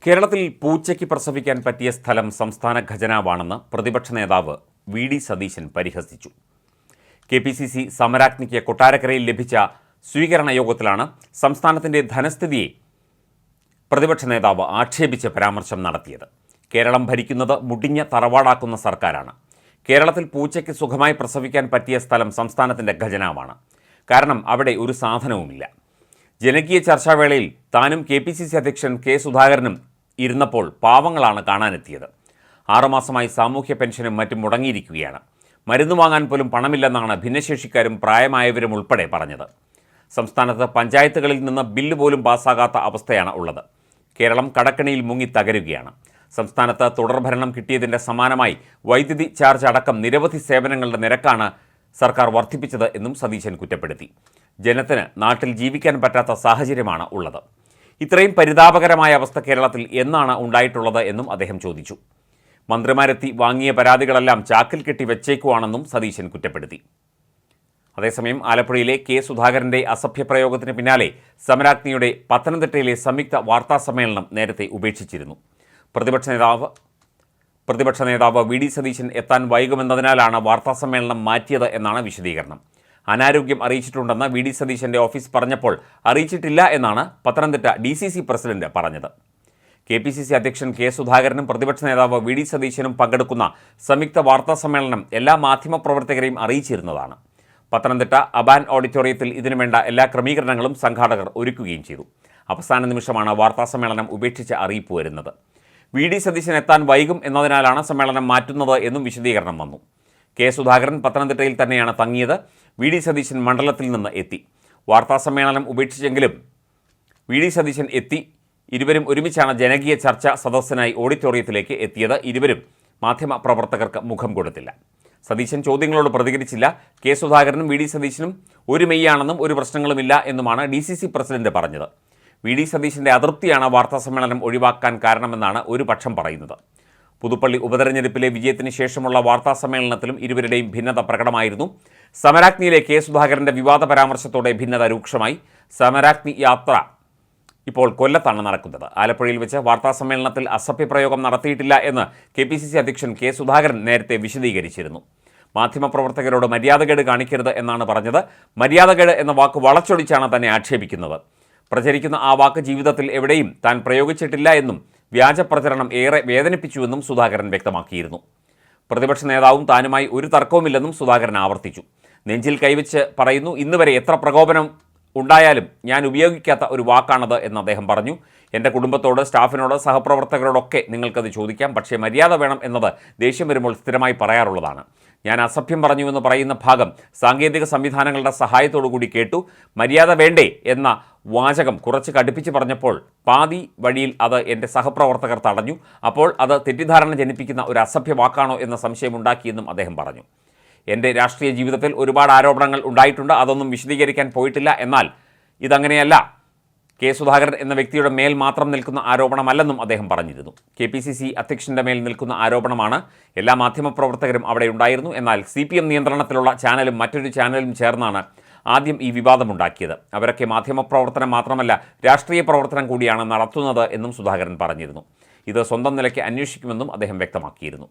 കേരളത്തിൽ പൂച്ചയ്ക്ക് പ്രസവിക്കാൻ പറ്റിയ സ്ഥലം സംസ്ഥാന ഖജനാവാണെന്ന് പ്രതിപക്ഷ നേതാവ് വി.ഡി. സതീശൻ പരിഹസിച്ചു. കെ.പി.സി.സി സമരാജ്ഞിക്ക് കൊട്ടാരക്കരയിൽ ലഭിച്ച സ്വീകരണ യോഗത്തിലാണ് സംസ്ഥാനത്തിൻ്റെ ധനസ്ഥിതിയെ പ്രതിപക്ഷ നേതാവ് ആക്ഷേപിച്ച് പരാമർശം നടത്തിയത്. കേരളം ഭരിക്കുന്നത് മുടിഞ്ഞ തറവാടാക്കുന്ന സർക്കാരാണ്. കേരളത്തിൽ പൂച്ചയ്ക്ക് സുഖമായി പ്രസവിക്കാൻ പറ്റിയ സ്ഥലം സംസ്ഥാനത്തിൻ്റെ ഖജനാവാണ്. കാരണം അവിടെ ഒരു സാധനവുമില്ല. ജനകീയ ചർച്ചാവേളയിൽ താനും കെ.പി.സി.സി അധ്യക്ഷൻ കെ. സുധാകരനും ഇരുന്നപ്പോൾ പാവങ്ങളാണ് കാണാനെത്തിയത്. 6 മാസമായി സാമൂഹ്യ പെൻഷനും മറ്റും മുടങ്ങിയിരിക്കുകയാണ്. മരുന്ന് വാങ്ങാൻ പോലും പണമില്ലെന്നാണ് ഭിന്നശേഷിക്കാരും പ്രായമായവരും ഉൾപ്പെടെ പറഞ്ഞത്. സംസ്ഥാനത്ത് പഞ്ചായത്തുകളിൽ നിന്ന് ബില്ല് പോലും പാസ്സാകാത്ത അവസ്ഥയാണ് ഉള്ളത്. കേരളം കടക്കെണിയിൽ മുങ്ങി തകരുകയാണ്. സംസ്ഥാനത്ത് തുടർഭരണം കിട്ടിയതിൻ്റെ സമാനമായി വൈദ്യുതി ചാർജ് അടക്കം നിരവധി സേവനങ്ങളുടെ നിരക്കാണ് സർക്കാർ വർദ്ധിപ്പിച്ചത് എന്നും സതീശൻ കുറ്റപ്പെടുത്തി. ജനത്തിന് നാട്ടിൽ ജീവിക്കാൻ പറ്റാത്ത സാഹചര്യമാണ് ഉള്ളത്. ഇത്രയും പരിതാപകരമായ അവസ്ഥ കേരളത്തിൽ എന്നാണ് ഉണ്ടായിട്ടുള്ളത് എന്നും അദ്ദേഹം ചോദിച്ചു. മന്ത്രിമാരെത്തി വാങ്ങിയ പരാതികളെല്ലാം ചാക്കിൽ കെട്ടി വെച്ചേക്കുവാണെന്നും സതീശൻ കുറ്റപ്പെടുത്തി. അതേസമയം ആലപ്പുഴയിലെ കെ. സുധാകരൻ്റെ അസഭ്യപ്രയോഗത്തിന് പിന്നാലെ സമരാജ്ഞിയുടെ പത്തനംതിട്ടയിലെ സംയുക്ത വാർത്താസമ്മേളനം നേരത്തെ ഉപേക്ഷിച്ചിരുന്നു. പ്രതിപക്ഷ നേതാവ് വി.ഡി. സതീശൻ എത്താൻ വൈകുമെന്നതിനാലാണ് വാർത്താസമ്മേളനം മാറ്റിയത് എന്നാണ് വിശദീകരണം. അനാരോഗ്യം അറിയിച്ചിട്ടുണ്ടെന്ന് വി.ഡി. സതീശൻ്റെ ഓഫീസ് പറഞ്ഞപ്പോൾ അറിയിച്ചിട്ടില്ല എന്നാണ് പത്തനംതിട്ട ഡി.സി.സി പ്രസിഡന്റ് പറഞ്ഞത്. കെ.പി.സി.സി അധ്യക്ഷൻ കെ. സുധാകരനും പ്രതിപക്ഷ നേതാവ് വി.ഡി. സതീശനും പങ്കെടുക്കുന്ന സംയുക്ത വാർത്താസമ്മേളനം എല്ലാ മാധ്യമപ്രവർത്തകരെയും അറിയിച്ചിരുന്നതാണ്. പത്തനംതിട്ട അബാൻ ഓഡിറ്റോറിയത്തിൽ ഇതിനുവേണ്ട എല്ലാ ക്രമീകരണങ്ങളും സംഘാടകർ ഒരുക്കുകയും ചെയ്തു. അവസാന നിമിഷമാണ് വാർത്താസമ്മേളനം ഉപേക്ഷിച്ച് അറിയിപ്പ് വരുന്നത്. വി.ഡി. സതീശൻ എത്താൻ വൈകും എന്നതിനാലാണ് സമ്മേളനം മാറ്റുന്നത് എന്നും വിശദീകരണം വന്നു. കെ. സുധാകരൻ പത്തനംതിട്ടയിൽ തന്നെയാണ് തങ്ങിയത്. വി.ഡി. സതീശൻ മണ്ഡലത്തിൽ നിന്ന് എത്തി. വാർത്താസമ്മേളനം ഉപേക്ഷിച്ചെങ്കിലും വി.ഡി. സതീശൻ എത്തി. ഇരുവരും ഒരുമിച്ചാണ് ജനകീയ ചർച്ച സദസ്സിനായി ഓഡിറ്റോറിയത്തിലേക്ക് എത്തിയത്. ഇരുവരും മാധ്യമപ്രവർത്തകർക്ക് മുഖം കൊടുത്തില്ല. സതീശൻ ചോദ്യങ്ങളോട് പ്രതികരിച്ചില്ല. കെ. സുധാകരനും വി.ഡി. സതീശനും ഒരു മെയ്യാണെന്നും ഒരു പ്രശ്നങ്ങളുമില്ല എന്നുമാണ് ഡി.സി.സി പ്രസിഡന്റ് പറഞ്ഞത്. വി.ഡി. സതീശൻ്റെ അതൃപ്തിയാണ് വാർത്താസമ്മേളനം ഒഴിവാക്കാൻ കാരണമെന്നാണ് ഒരു പക്ഷം പറയുന്നത്. പുതുപ്പള്ളി ഉപതെരഞ്ഞെടുപ്പിലെ വിജയത്തിന് ശേഷമുള്ള വാർത്താസമ്മേളനത്തിലും ഇരുവരുടെയും ഭിന്നത പ്രകടമായിരുന്നു. സമരാജ്ഞിയിലെ കെ. സുധാകരൻ്റെ വിവാദ പരാമർശത്തോടെ ഭിന്നത രൂക്ഷമായി. സമരാജ്ഞി യാത്ര ഇപ്പോൾ കൊല്ലത്താണ് നടക്കുന്നത്. ആലപ്പുഴയിൽ വെച്ച് വാർത്താസമ്മേളനത്തിൽ അസഭ്യപ്രയോഗം നടത്തിയിട്ടില്ല എന്ന് കെ.പി.സി.സി അധ്യക്ഷൻ കെ. സുധാകരൻ നേരത്തെ വിശദീകരിച്ചിരുന്നു. മാധ്യമപ്രവർത്തകരോട് മര്യാദകേട് കാണിക്കരുത് എന്നാണ് പറഞ്ഞത്. മര്യാദകേട് എന്ന വാക്ക് വളച്ചൊടിച്ചാണ് തന്നെ ആക്ഷേപിക്കുന്നത്. പ്രചരിക്കുന്ന ആ വാക്ക് ജീവിതത്തിൽ എവിടെയും താൻ പ്രയോഗിച്ചിട്ടില്ല എന്നും വ്യാജ പ്രചരണം ഏറെ വേദനിപ്പിച്ചുവെന്നും സുധാകരൻ വ്യക്തമാക്കിയിരുന്നു. പ്രതിപക്ഷ നേതാവും താനുമായി ഒരു തർക്കവുമില്ലെന്നും സുധാകരൻ ആവർത്തിച്ചു. നെഞ്ചിൽ കൈവച്ച് പറയുന്നു, ഇന്നുവരെ എത്ര പ്രകോപനം ഉണ്ടായാലും ഞാൻ ഉപയോഗിക്കാത്ത ഒരു വാക്കാണത് എന്ന് അദ്ദേഹം പറഞ്ഞു. എൻ്റെ കുടുംബത്തോട്, സ്റ്റാഫിനോട്, സഹപ്രവർത്തകരോടൊക്കെ നിങ്ങൾക്കത് ചോദിക്കാം. പക്ഷേ മര്യാദ വേണം എന്നത് ദേഷ്യം വരുമ്പോൾ സ്ഥിരമായി പറയാറുള്ളതാണ്. ഞാൻ അസഭ്യം പറഞ്ഞുവെന്ന് പറയുന്ന ഭാഗം സാങ്കേതിക സംവിധാനങ്ങളുടെ സഹായത്തോടു കൂടി കേട്ടു. മര്യാദ വേണ്ടേ എന്ന വാചകം കുറച്ച് കടുപ്പിച്ച് പറഞ്ഞപ്പോൾ പാതി വഴിയിൽ അത് എൻ്റെ സഹപ്രവർത്തകർ തടഞ്ഞു. അപ്പോൾ അത് തെറ്റിദ്ധാരണ ജനിപ്പിക്കുന്ന ഒരു അസഭ്യ വാക്കാണോ എന്ന സംശയമുണ്ടാക്കിയെന്നും അദ്ദേഹം പറഞ്ഞു. എൻ്റെ രാഷ്ട്രീയ ജീവിതത്തിൽ ഒരുപാട് ആരോപണങ്ങൾ ഉണ്ടായിട്ടുണ്ട്. അതൊന്നും വിശദീകരിക്കാൻ പോയിട്ടില്ല. എന്നാൽ ഇതങ്ങനെയല്ല. കെ. സുധാകരൻ എന്ന വ്യക്തിയുടെ മേൽ മാത്രം നിൽക്കുന്ന ആരോപണമല്ലെന്നും അദ്ദേഹം പറഞ്ഞിരുന്നു. കെ.പി.സി.സി അധ്യക്ഷൻ്റെ മേൽ നിൽക്കുന്ന ആരോപണമാണ്. എല്ലാ മാധ്യമപ്രവർത്തകരും അവിടെ ഉണ്ടായിരുന്നു. എന്നാൽ CPM നിയന്ത്രണത്തിലുള്ള ചാനലും മറ്റൊരു ചാനലും ചേർന്നാണ് ആദ്യം ഈ വിവാദമുണ്ടാക്കിയത്. അവരൊക്കെ മാധ്യമപ്രവർത്തനം മാത്രമല്ല, രാഷ്ട്രീയ പ്രവർത്തനം കൂടിയാണ് നടത്തുന്നത് എന്നും സുധാകരൻ പറഞ്ഞിരുന്നു. ഇത് സ്വന്തം നിലയ്ക്ക് അന്വേഷിക്കുമെന്നും അദ്ദേഹം വ്യക്തമാക്കിയിരുന്നു.